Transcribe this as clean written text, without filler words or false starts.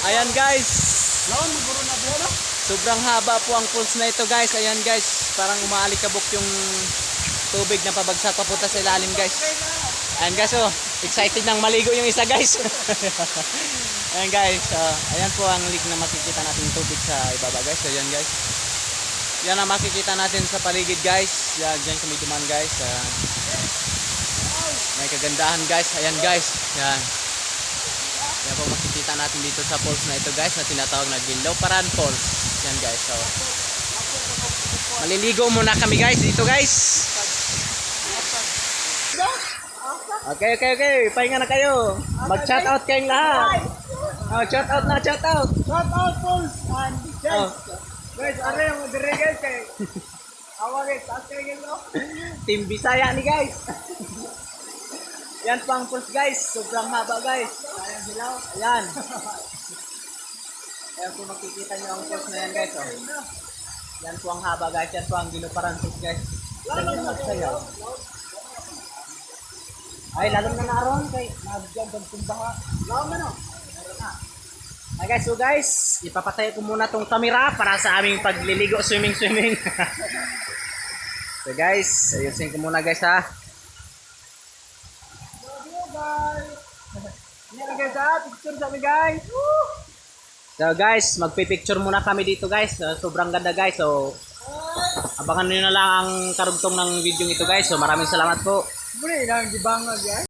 Ayan guys. Sobrang haba po ang pools na ito guys. Ayan guys. Parang umaalikabok yung tubig na pabagsak papunta sa ilalim guys. Ayan guys, oh. Excited nang maligo yung isa guys. Ayan guys. Ayan po ang lake na makikita natin tubig sa ibaba guys. So ayan guys. Yan ang makikita natin sa paligid guys. Yan, dyan kami duman guys. May kagandahan guys. Ayan guys. Yan. Yan po makikita natin dito sa falls na ito guys. Na tinatawag na Ginloparan Falls. Yan guys. So, maliligo muna kami guys dito guys. Okay. Pahinga na kayo. Mag-shout out kayong lahat. Shout out na, shout out. Shout out Falls and guys. Guys, ano yung dire guys kay awa guys, taas kayo guys no? Team Bisaya ni guys. Yan pang falls guys. Sobrang haba guys. Ayan sila. Ayan. Ayan po makikita nyo ang falls na yan guys. Oh. Yan po ang haba guys. Yan po ang Ginloparan Falls guys. Lalo na magsayaw. Ay, lalo na naroon kay nagyan pagtumbaha. Lawan mo no. Ay guys, so guys, ipapatay ko muna tong camera para sa aming pagliligo, swimming. So guys, ayusin ko muna guys ha. Yan guys ha, picture sa amin guys. So guys, magpipicture muna kami dito guys. Sobrang ganda guys. So abangan niyo na lang ang karugtong ng video ito guys. So maraming salamat po. Muli lang gibangag guys.